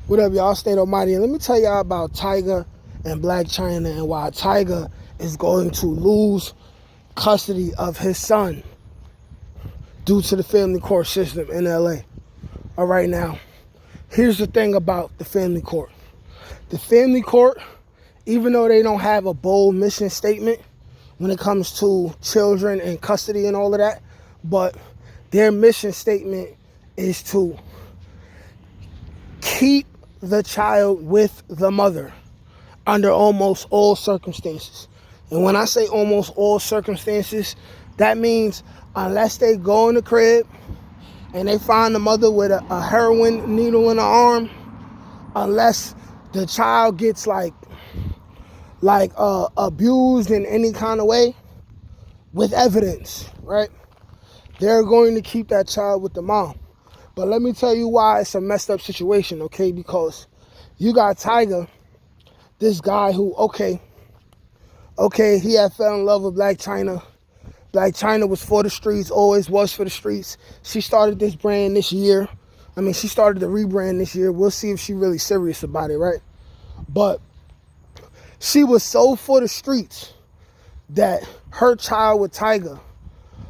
What up, y'all? State Almighty. And let me tell y'all about Tyga and Blacchyna and why Tyga is going to lose custody of his son due to the family court system in LA. All right, now, here's the thing about the family court. The family court, even though they don't have a bold mission statement when it comes to children and custody and all of that, but their mission statement is to keep the child with the mother under almost all circumstances. And when I say almost all circumstances, that means unless they go in the crib and they find the mother with a heroin needle in her arm, unless the child gets like abused in any kind of way with evidence, right? They're going to keep that child with the mom. But let me tell you why it's a messed up situation, okay? Because you got Tyga, this guy who, okay, he had fell in love with Blacchyna. Blacchyna was for the streets, always was for the streets. She started this brand this year. She started the rebrand this year. We'll see if she's really serious about it, right? But she was so for the streets that her child with Tyga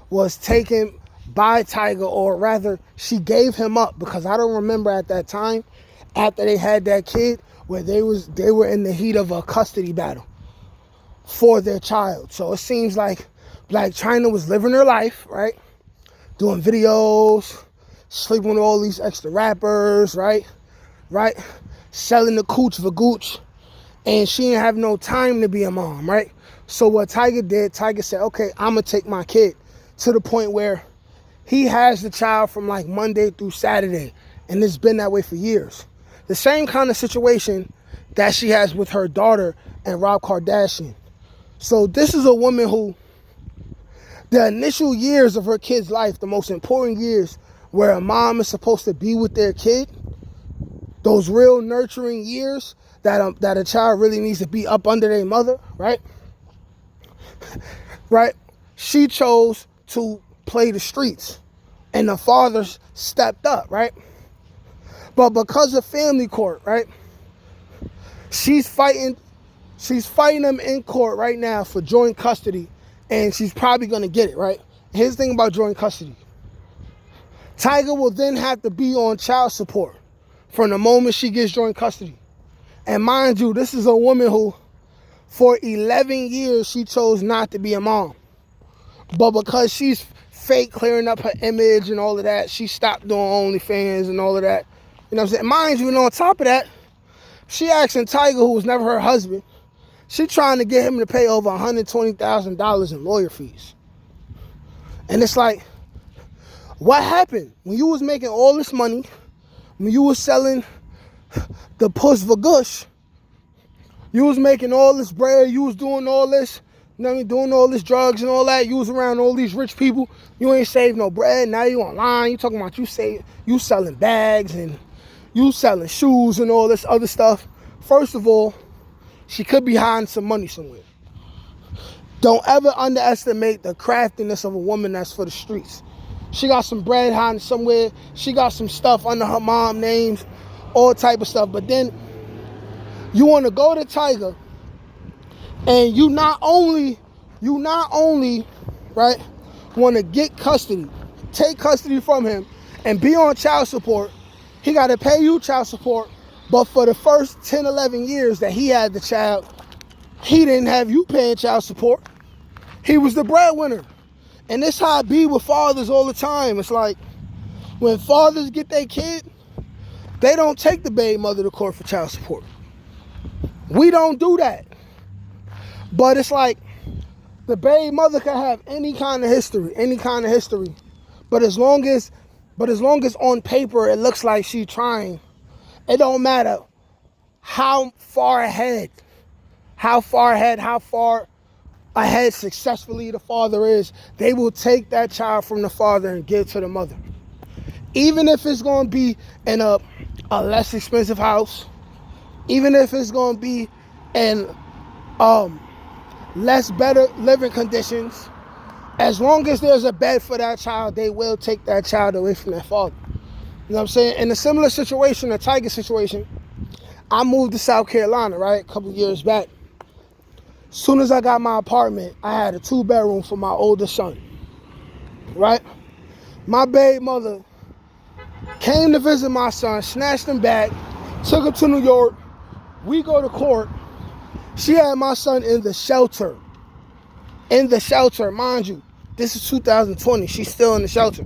was taken by Tyga, or rather, she gave him up, because I don't remember at that time, after they had that kid, where they were in the heat of a custody battle for their child. So it seems like Blacchyna was living her life, right? Doing videos, sleeping with all these extra rappers, right? Selling the cooch for gooch. And she didn't have no time to be a mom, right? So what Tyga did, Tyga said, okay, I'm going to take my kid, to the point where he has the child from like Monday through Saturday. And it's been that way for years. The same kind of situation that she has with her daughter and Rob Kardashian. So this is a woman who, the initial years of her kid's life, the most important years where a mom is supposed to be with their kid, those real nurturing years that a child really needs to be up under their mother, right? Right? She chose to play the streets, and the fathers stepped up, right? But because of family court, right? She's fighting them in court right now for joint custody, and she's probably gonna get it, right? Here's the thing about joint custody. Tyga will then have to be on child support from the moment she gets joint custody. And mind you, this is a woman who, for 11 years, she chose not to be a mom. But because she's fake clearing up her image and all of that, she stopped doing OnlyFans and all of that. You know what I'm saying? Mind you, and on top of that, she asking Tyga, who was never her husband, she trying to get him to pay over $120,000 in lawyer fees. And it's like, what happened? When you was making all this money, when you was selling the puss for gush, you was making all this bread, you was doing all this, you know what I mean, doing all this drugs and all that, you was around all these rich people, you ain't saved no bread, now you online, you talking about you selling bags and you selling shoes and all this other stuff. First of all, she could be hiding some money somewhere. Don't ever underestimate the craftiness of a woman that's for the streets. She got some bread hiding somewhere, she got some stuff under her mom names, all type of stuff. But then you want to go to Tyga, and you not only right, want to get custody, take custody from him, and be on child support. He got to pay you child support, but for the first 10, 11 years that he had the child, he didn't have you paying child support. He was the breadwinner. And this how it be with fathers all the time. It's like, when fathers get their kid, they don't take the baby mother to court for child support. We don't do that. But it's like, the baby mother can have any kind of history. But as long as on paper it looks like she's trying, it don't matter how far ahead successfully the father is, they will take that child from the father and give it to the mother. Even if it's going to be in a less expensive house, even if it's going to be in less better living conditions, as long as there's a bed for that child, they will take that child away from that father. You know what I'm saying? In a similar situation, a Tyga situation, I moved to South Carolina, right, a couple years back. Soon as I got my apartment, I had a 2-bedroom for my oldest son, right? My baby mother came to visit my son, snatched him back, took him to New York. We go to court. She had my son in the shelter. In the shelter, mind you. This is 2020. She's still in the shelter.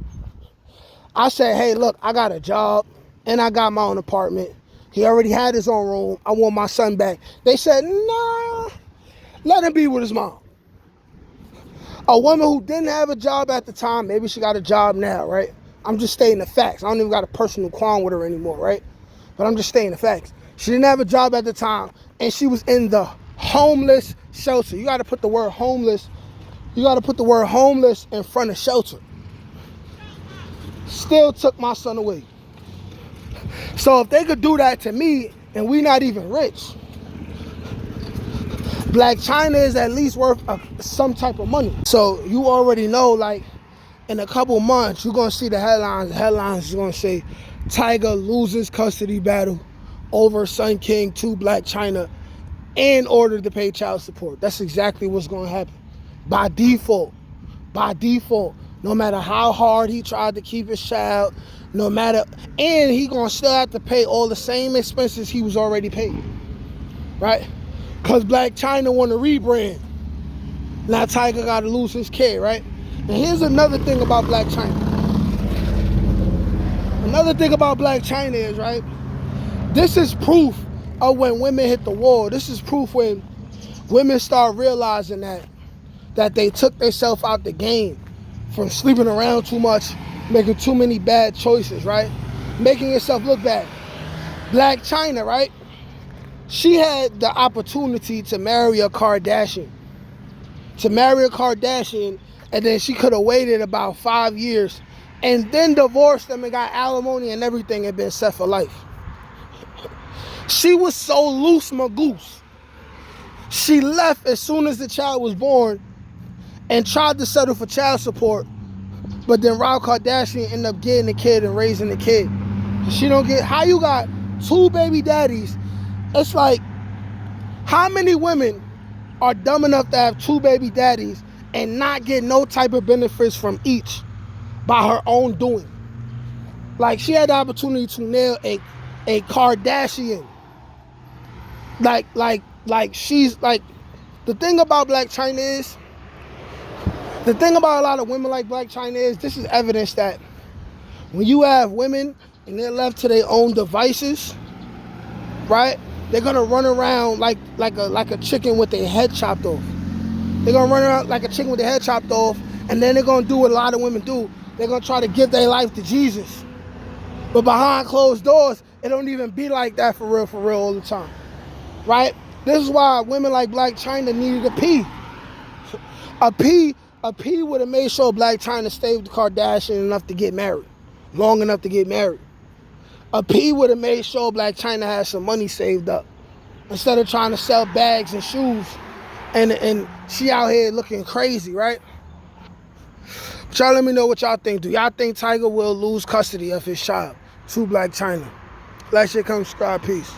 I said, hey, look, I got a job and I got my own apartment. He already had his own room. I want my son back. They said, nah, let him be with his mom. A woman who didn't have a job at the time, maybe she got a job now, right? I'm just stating the facts. I don't even got a personal qualm with her anymore, right? But I'm just stating the facts. She didn't have a job at the time, and she was in the homeless shelter. You got to put the word homeless. You got to put the word homeless in front of shelter. Still took my son away. So if they could do that to me, and we not even rich, Blac Chyna is at least worth some type of money. So you already know, like, in a couple months, you're going to see the headlines. The headlines are going to say, Tyga loses custody battle over Sun King to Blac Chyna in order to pay child support. That's exactly what's going to happen. By default. By default. No matter how hard he tried to keep his child, no matter, and he going to still have to pay all the same expenses he was already paid. Right? Because Blac Chyna want to rebrand. Now Tyga got to lose his kid, right? And here's another thing about Blac Chyna. Another thing about Blac Chyna is, right, this is proof of when women hit the wall. This is proof when women start realizing that they took themselves out the game from sleeping around too much, making too many bad choices, right? Making yourself look bad. Blac Chyna, right? She had the opportunity to marry a Kardashian. And then she could have waited about 5 years and then divorced them and got alimony and everything and been set for life. She was so loose magoose. She left as soon as the child was born and tried to settle for child support, but then Rob Kardashian ended up getting the kid and raising the kid. She don't get, how you got 2 baby daddies? It's like, how many women are dumb enough to have 2 baby daddies and not get no type of benefits from each by her own doing? Like, she had the opportunity to nail a Kardashian. Like she's like, the thing about Blac Chyna is, the thing about a lot of women like Blac Chyna is, this is evidence that when you have women and they're left to their own devices, right? They're gonna run around like a chicken with their head chopped off. They're gonna run around like a chicken with their head chopped off, and then they're gonna do what a lot of women do. They're gonna try to give their life to Jesus. But behind closed doors, it don't even be like that for real all the time. Right? This is why women like Blac Chyna needed a P. A P would have made sure Blac Chyna stayed with the Kardashian enough to get married. Long enough to get married. A P would have made sure Blac Chyna had some money saved up. Instead of trying to sell bags and shoes. And she out here looking crazy, right? But y'all let me know what y'all think. Do y'all think Tyga will lose custody of his child to Blac Chyna? Like, shit, come subscribe. Peace.